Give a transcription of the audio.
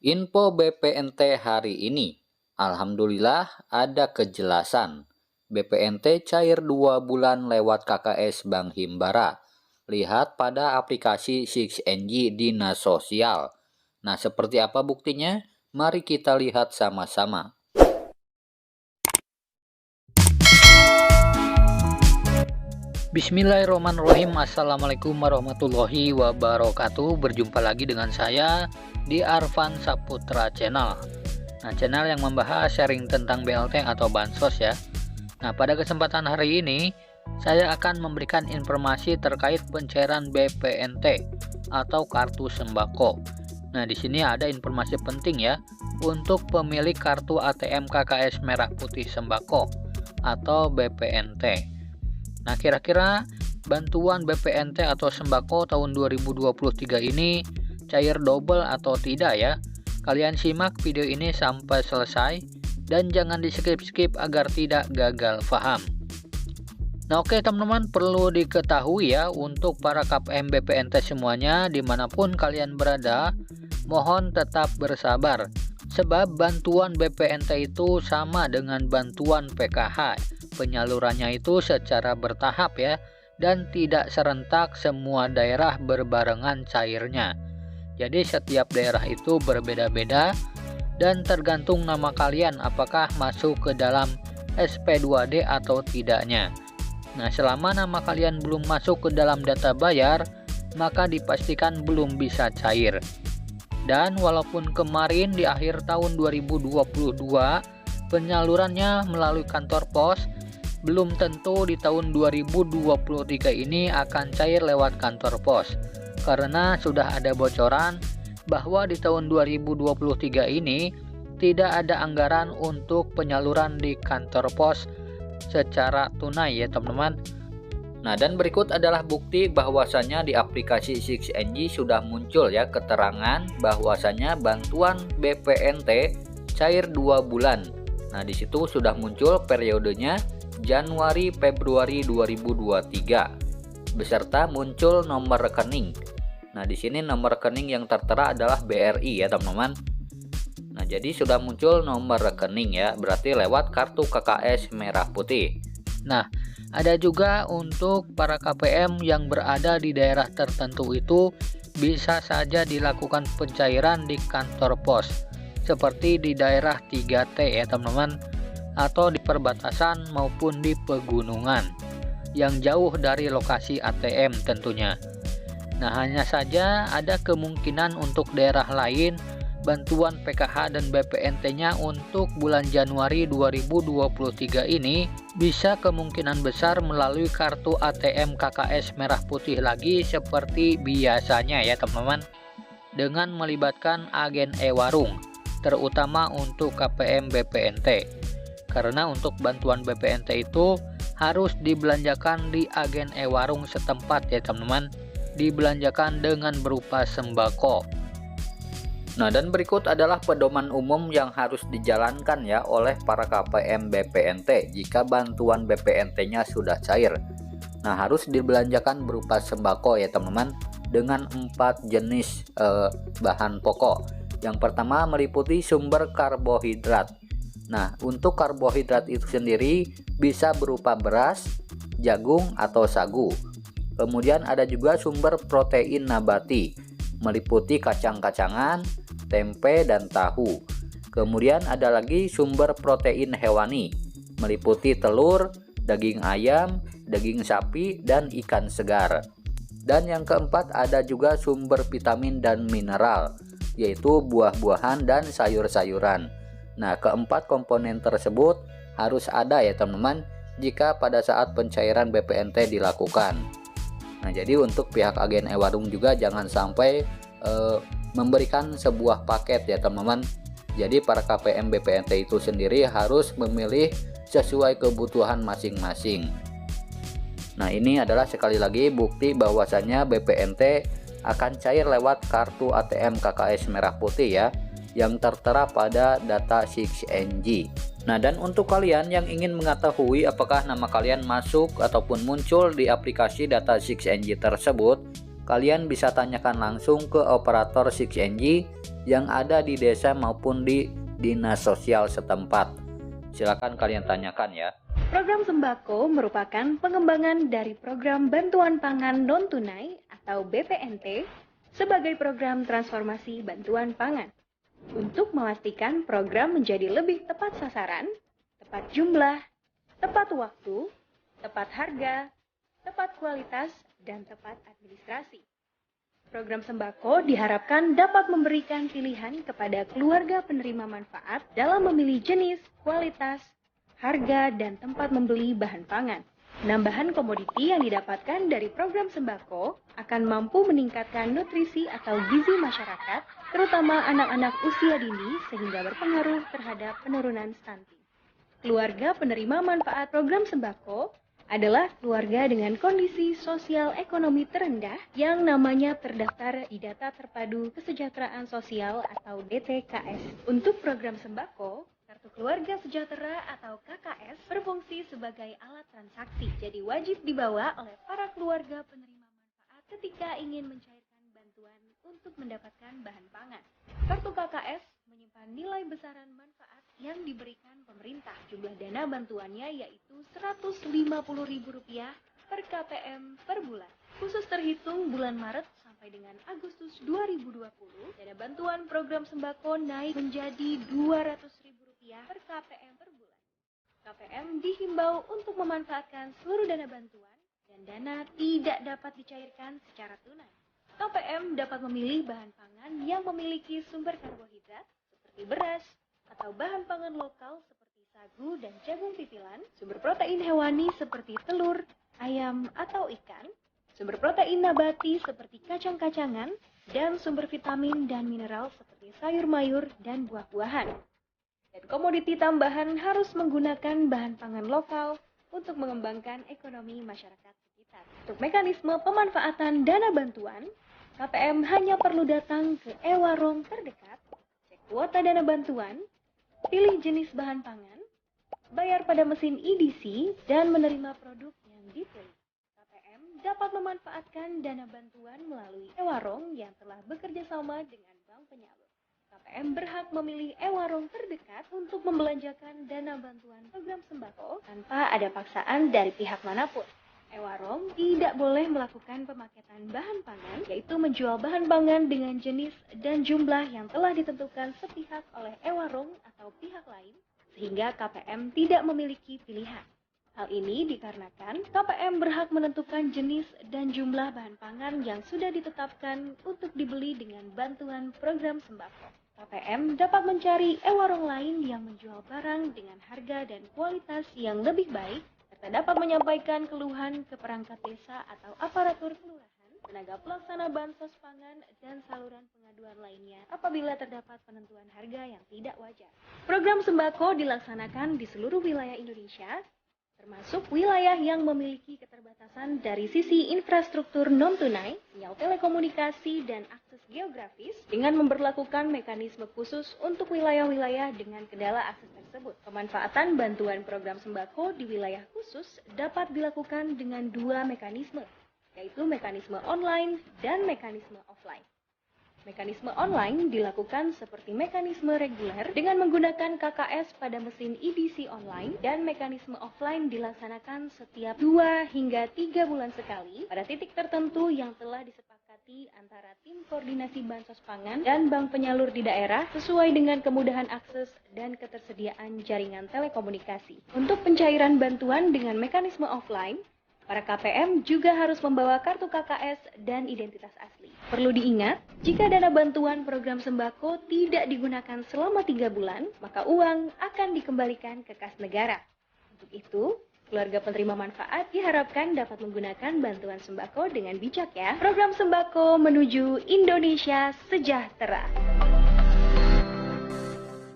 Info BPNT hari ini. Alhamdulillah ada kejelasan. BPNT cair 2 bulan lewat KKS Bank Himbara. Lihat pada aplikasi 6NG Dinas Sosial. Nah, seperti apa buktinya? Mari kita lihat sama-sama. Bismillahirrahmanirrahim. Assalamualaikum warahmatullahi wabarakatuh. Berjumpa lagi dengan saya di Arfan Saputra Channel. Nah, channel yang membahas sharing tentang BLT atau bansos ya. Nah, pada kesempatan hari ini saya akan memberikan informasi terkait pencairan BPNT atau kartu sembako. Nah, di sini ada informasi penting ya untuk pemilik kartu ATM KKS Merah Putih Sembako atau BPNT. Nah, kira-kira bantuan BPNT atau sembako tahun 2023 ini cair double atau tidak ya? Kalian simak video ini sampai selesai dan jangan di-skip-skip agar tidak gagal paham. Nah, oke teman-teman, perlu diketahui ya untuk para KPM BPNT semuanya dimanapun kalian berada, mohon tetap bersabar. Sebab bantuan BPNT itu sama dengan bantuan PKH. Penyalurannya itu secara bertahap ya, dan tidak serentak semua daerah berbarengan cairnya. Jadi setiap daerah itu berbeda-beda dan tergantung nama kalian apakah masuk ke dalam SP2D atau tidaknya. Nah, selama nama kalian belum masuk ke dalam data bayar, maka dipastikan belum bisa cair. Dan walaupun kemarin di akhir tahun 2022 penyalurannya melalui kantor pos, belum tentu di tahun 2023 ini akan cair lewat kantor pos. Karena sudah ada bocoran bahwa di tahun 2023 ini tidak ada anggaran untuk penyaluran di kantor pos secara tunai ya teman-teman. Nah, dan berikut adalah bukti bahwasanya di aplikasi 6NG sudah muncul ya keterangan bahwasanya bantuan BPNT cair 2 bulan. Nah, di situ sudah muncul periodenya Januari Februari 2023 beserta muncul nomor rekening. Nah, di sini nomor rekening yang tertera adalah BRI ya teman-teman. Nah, jadi sudah muncul nomor rekening ya, berarti lewat kartu KKS Merah Putih. Nah, ada juga untuk para KPM yang berada di daerah tertentu itu bisa saja dilakukan pencairan di kantor pos seperti di daerah 3T ya teman-teman, atau di perbatasan maupun di pegunungan yang jauh dari lokasi ATM tentunya. Nah, hanya saja ada kemungkinan untuk daerah lain bantuan PKH dan BPNT-nya untuk bulan Januari 2023 ini bisa kemungkinan besar melalui kartu ATM KKS Merah Putih lagi seperti biasanya ya teman-teman, dengan melibatkan agen e-warung terutama untuk KPM BPNT. Karena untuk bantuan BPNT itu harus dibelanjakan di agen e-warung setempat ya teman-teman, dibelanjakan dengan berupa sembako. Nah, dan berikut adalah pedoman umum yang harus dijalankan ya oleh para KPM BPNT jika bantuan BPNT-nya sudah cair. Nah, harus dibelanjakan berupa sembako ya teman-teman, dengan 4 jenis bahan pokok. Yang pertama meliputi sumber karbohidrat. Nah, untuk karbohidrat itu sendiri bisa berupa beras, jagung, atau sagu. Kemudian ada juga sumber protein nabati, meliputi kacang-kacangan, tempe, dan tahu. Kemudian ada lagi sumber protein hewani, meliputi telur, daging ayam, daging sapi, dan ikan segar. Dan yang keempat ada juga sumber vitamin dan mineral, yaitu buah-buahan dan sayur-sayuran. Nah, keempat komponen tersebut harus ada ya teman-teman jika pada saat pencairan BPNT dilakukan. Nah, jadi untuk pihak agen e-warung juga jangan sampai memberikan sebuah paket ya teman-teman. Jadi para KPM BPNT itu sendiri harus memilih sesuai kebutuhan masing-masing. Nah, ini adalah sekali lagi bukti bahwasannya BPNT akan cair lewat kartu ATM KKS Merah Putih ya, yang tertera pada data 6NG. Nah, dan untuk kalian yang ingin mengetahui apakah nama kalian masuk ataupun muncul di aplikasi data 6NG tersebut, kalian bisa tanyakan langsung ke operator 6NG yang ada di desa maupun di dinas sosial setempat. Silakan kalian tanyakan ya. Program sembako merupakan pengembangan dari program bantuan pangan non-tunai atau BPNT sebagai program transformasi bantuan pangan untuk memastikan program menjadi lebih tepat sasaran, tepat jumlah, tepat waktu, tepat harga, tepat kualitas, dan tepat administrasi. Program sembako diharapkan dapat memberikan pilihan kepada keluarga penerima manfaat dalam memilih jenis, kualitas, harga, dan tempat membeli bahan pangan. Penambahan komoditi yang didapatkan dari program sembako akan mampu meningkatkan nutrisi atau gizi masyarakat, terutama anak-anak usia dini, sehingga berpengaruh terhadap penurunan stunting. Keluarga penerima manfaat program sembako adalah keluarga dengan kondisi sosial ekonomi terendah yang namanya terdaftar di Data Terpadu Kesejahteraan Sosial atau DTKS. Untuk program sembako, Kartu Keluarga Sejahtera atau KKS berfungsi sebagai alat transaksi, jadi wajib dibawa oleh para keluarga penerima manfaat ketika ingin mencairkan bantuan untuk mendapatkan bahan pangan. Kartu KKS menyimpan nilai besaran manfaat yang diberikan pemerintah. Jumlah dana bantuannya yaitu Rp150.000 per KPM per bulan. Khusus terhitung bulan Maret sampai dengan Agustus 2020, dana bantuan program sembako naik menjadi Rp200.000 per KPM per bulan. KPM dihimbau untuk memanfaatkan seluruh dana bantuan dan dana tidak dapat dicairkan secara tunai. KPM dapat memilih bahan pangan yang memiliki sumber karbohidrat seperti beras, atau bahan pangan lokal seperti sagu dan jagung pipilan, sumber protein hewani seperti telur, ayam, atau ikan, sumber protein nabati seperti kacang-kacangan, dan sumber vitamin dan mineral seperti sayur mayur dan buah-buahan. Dan komoditi tambahan harus menggunakan bahan pangan lokal untuk mengembangkan ekonomi masyarakat sekitar. Untuk mekanisme pemanfaatan dana bantuan, KPM hanya perlu datang ke e-warung terdekat, cek kuota dana bantuan, pilih jenis bahan pangan, bayar pada mesin EDC, dan menerima produk yang dipilih. KPM dapat memanfaatkan dana bantuan melalui e-warung yang telah bekerja sama dengan bank penyalur. KPM berhak memilih e-warung terdekat untuk membelanjakan dana bantuan program sembako tanpa ada paksaan dari pihak manapun. E-warung tidak boleh melakukan pemaketan bahan pangan, yaitu menjual bahan pangan dengan jenis dan jumlah yang telah ditentukan sepihak oleh e-warung atau pihak lain, sehingga KPM tidak memiliki pilihan. Hal ini dikarenakan KPM berhak menentukan jenis dan jumlah bahan pangan yang sudah ditetapkan untuk dibeli dengan bantuan program sembako. KPM dapat mencari e-warung lain yang menjual barang dengan harga dan kualitas yang lebih baik, dapat menyampaikan keluhan ke perangkat desa atau aparatur kelurahan, tenaga pelaksana bansos pangan, dan saluran pengaduan lainnya apabila terdapat penentuan harga yang tidak wajar. Program sembako dilaksanakan di seluruh wilayah Indonesia, termasuk wilayah yang memiliki keterbatasan dari sisi infrastruktur non-tunai, sinyal telekomunikasi, dan akses geografis dengan memberlakukan mekanisme khusus untuk wilayah-wilayah dengan kendala akses tersebut. Pemanfaatan bantuan program sembako di wilayah khusus dapat dilakukan dengan dua mekanisme, yaitu mekanisme online dan mekanisme offline. Mekanisme online dilakukan seperti mekanisme reguler dengan menggunakan KKS pada mesin EDC online, dan mekanisme offline dilaksanakan setiap 2 hingga 3 bulan sekali pada titik tertentu yang telah disepakati antara tim koordinasi bansos pangan dan bank penyalur di daerah sesuai dengan kemudahan akses dan ketersediaan jaringan telekomunikasi. Untuk pencairan bantuan dengan mekanisme offline, para KPM juga harus membawa kartu KKS dan identitas asli. Perlu diingat, jika dana bantuan program sembako tidak digunakan selama 3 bulan, maka uang akan dikembalikan ke kas negara. Untuk itu, keluarga penerima manfaat diharapkan dapat menggunakan bantuan sembako dengan bijak ya. Program sembako menuju Indonesia sejahtera.